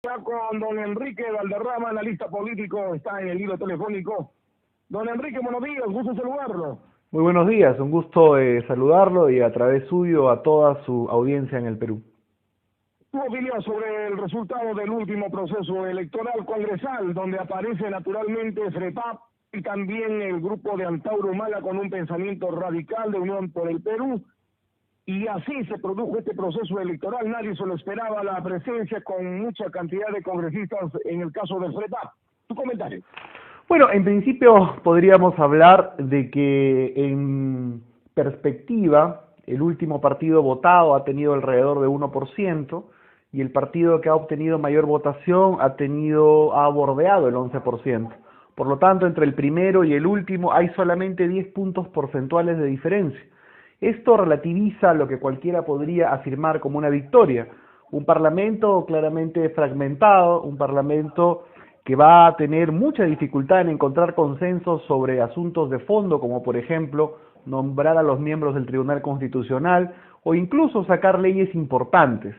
Ya con don Enrique Valderrama, analista político, está en el hilo telefónico. Don Enrique, buenos días, gusto saludarlo. Muy buenos días, un gusto saludarlo y a través suyo a toda su audiencia en el Perú. Tu opinión sobre el resultado del último proceso electoral congresal, donde aparece naturalmente FREPAP y también el grupo de Antauro Humala con un pensamiento radical de Unión por el Perú. Y así se produjo este proceso electoral, nadie se lo esperaba, la presencia con mucha cantidad de congresistas en el caso del FREPAP. Tu comentario. Bueno, en principio podríamos hablar de que en perspectiva el último partido votado ha tenido alrededor de 1% y el partido que ha obtenido mayor votación ha bordeado el 11%. Por lo tanto, entre el primero y el último hay solamente 10 puntos porcentuales de diferencia. Esto relativiza lo que cualquiera podría afirmar como una victoria. Un parlamento claramente fragmentado, un parlamento que va a tener mucha dificultad en encontrar consensos sobre asuntos de fondo, como por ejemplo nombrar a los miembros del Tribunal Constitucional o incluso sacar leyes importantes.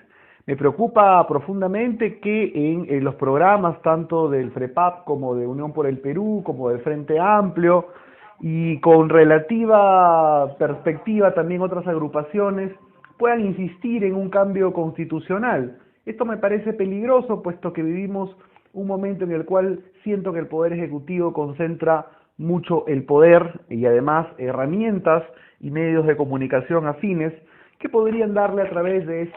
Me preocupa profundamente que en los programas tanto del FREPAP como de Unión por el Perú, como del Frente Amplio y con relativa perspectiva también otras agrupaciones puedan insistir en un cambio constitucional. Esto me parece peligroso, puesto que vivimos un momento en el cual siento que el Poder Ejecutivo concentra mucho el poder y además herramientas y medios de comunicación afines que podrían darle a través de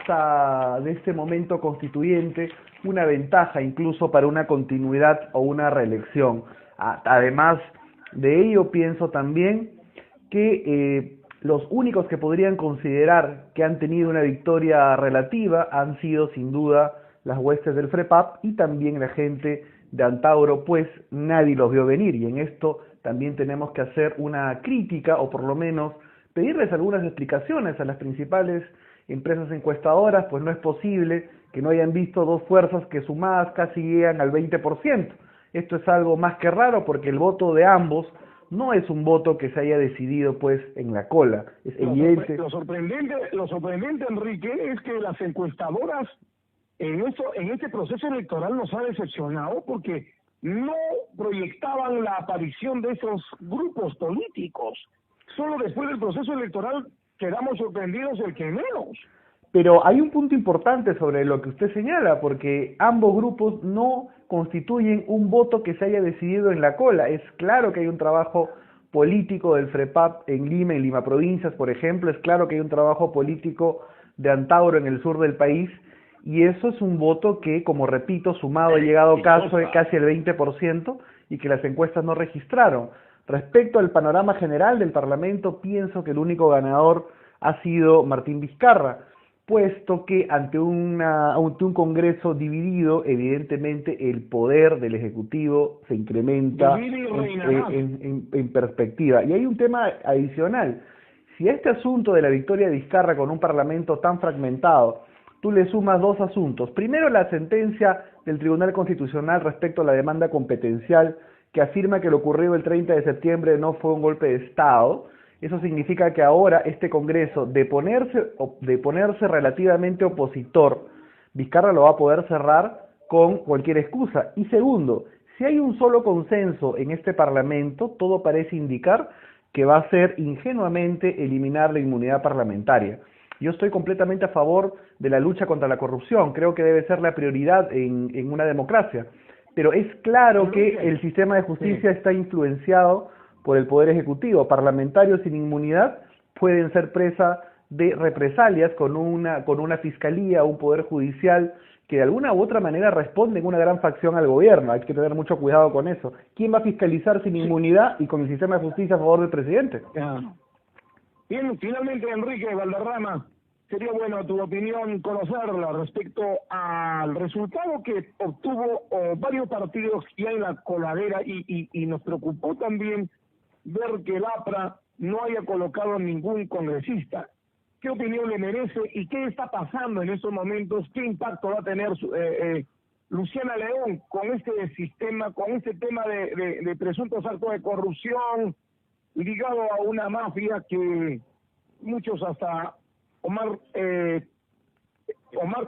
este momento constituyente una ventaja incluso para una continuidad o una reelección. Además de ello, pienso también que los únicos que podrían considerar que han tenido una victoria relativa han sido sin duda las huestes del FREPAP y también la gente de Antauro, pues nadie los vio venir, y en esto también tenemos que hacer una crítica o por lo menos pedirles algunas explicaciones a las principales empresas encuestadoras, pues no es posible que no hayan visto dos fuerzas que sumadas casi llegan al 20%. Esto es algo más que raro porque el voto de ambos no es un voto que se haya decidido pues en la cola, es evidente. Lo sorprendente, Enrique, es que las encuestadoras en este proceso electoral nos ha decepcionado porque no proyectaban la aparición de esos grupos políticos. Solo después del proceso electoral quedamos sorprendidos el que menos. Pero hay un punto importante sobre lo que usted señala, porque ambos grupos no constituyen un voto que se haya decidido en la cola. Es claro que hay un trabajo político del FREPAP en Lima Provincias, por ejemplo, es claro que hay un trabajo político de Antauro en el sur del país, y eso es un voto que, como repito, sumado ha llegado casi el 20% y que las encuestas no registraron. Respecto al panorama general del Parlamento, pienso que el único ganador ha sido Martín Vizcarra, puesto que ante un Congreso dividido, evidentemente el poder del Ejecutivo se incrementa en perspectiva. Y hay un tema adicional. Si a este asunto de la victoria de Vizcarra con un Parlamento tan fragmentado, tú le sumas dos asuntos. Primero, la sentencia del Tribunal Constitucional respecto a la demanda competencial que afirma que lo ocurrido el 30 de septiembre no fue un golpe de Estado. Eso significa que ahora este Congreso, de ponerse relativamente opositor, Vizcarra lo va a poder cerrar con cualquier excusa. Y segundo, si hay un solo consenso en este Parlamento, todo parece indicar que va a ser ingenuamente eliminar la inmunidad parlamentaria. Yo estoy completamente a favor de la lucha contra la corrupción, creo que debe ser la prioridad en una democracia, pero es claro que el sistema de justicia está influenciado por el Poder Ejecutivo. Parlamentarios sin inmunidad pueden ser presa de represalias con una fiscalía, un Poder Judicial que de alguna u otra manera responden una gran facción al gobierno. Hay que tener mucho cuidado con eso. ¿Quién va a fiscalizar sin inmunidad y con el sistema de justicia a favor del presidente? Bien, finalmente, Enrique Valderrama, sería bueno tu opinión conocerla respecto al resultado que obtuvo varios partidos ya en la coladera y nos preocupó también ver que el APRA no haya colocado ningún congresista. ¿Qué opinión le merece y qué está pasando en estos momentos? ¿Qué impacto va a tener Luciana León con este sistema, con este tema de presuntos actos de corrupción ligado a una mafia que muchos hasta Omar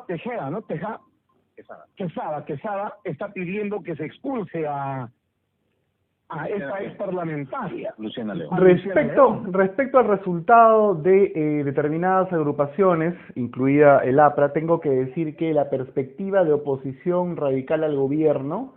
Tejeda, ¿no? Quesada está pidiendo que se expulse a esta ex parlamentaria. Luciana León. Respecto al resultado de determinadas agrupaciones, incluida el APRA, tengo que decir que la perspectiva de oposición radical al gobierno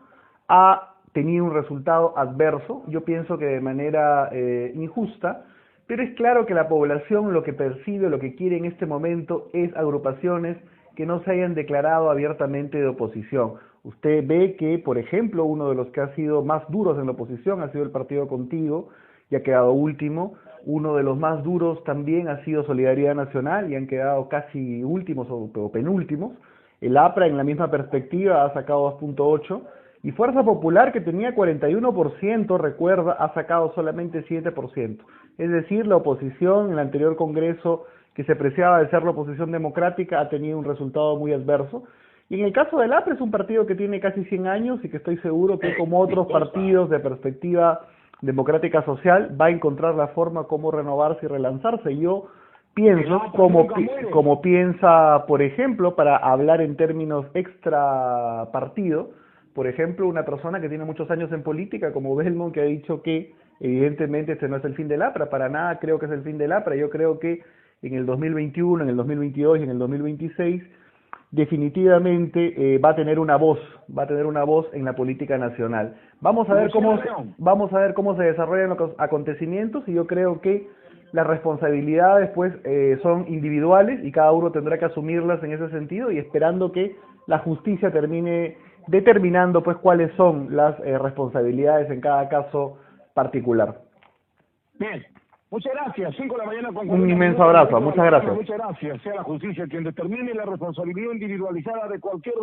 ha tenido un resultado adverso, yo pienso que de manera injusta, pero es claro que la población lo que percibe, lo que quiere en este momento es agrupaciones que no se hayan declarado abiertamente de oposición. Usted ve que, por ejemplo, uno de los que ha sido más duros en la oposición ha sido el Partido Contigo y ha quedado último. Uno de los más duros también ha sido Solidaridad Nacional y han quedado casi últimos o penúltimos. El APRA en la misma perspectiva ha sacado 2.8 y Fuerza Popular, que tenía 41%, recuerda, ha sacado solamente 7%. Es decir, la oposición en el anterior Congreso, que se preciaba de ser la oposición democrática, ha tenido un resultado muy adverso. Y en el caso del APRA es un partido que tiene casi 100 años y que estoy seguro que, como otros partidos de perspectiva democrática social, va a encontrar la forma como renovarse y relanzarse. Yo pienso, como piensa, por ejemplo, para hablar en términos extra partido, por ejemplo, una persona que tiene muchos años en política, como Belmont, que ha dicho que evidentemente este no es el fin del APRA, para nada creo que es el fin del APRA. Yo creo que en el 2021, en el 2022 y en el 2026 definitivamente va a tener una voz en la política nacional. Vamos a ver cómo se desarrollan los acontecimientos, y yo creo que las responsabilidades pues son individuales y cada uno tendrá que asumirlas en ese sentido, y esperando que la justicia termine determinando pues cuáles son las responsabilidades en cada caso particular. Bien. Muchas gracias. 5 de la mañana con un inmenso abrazo. Muchas gracias. Muchas gracias. Sea la justicia quien determine la responsabilidad individualizada de cualquier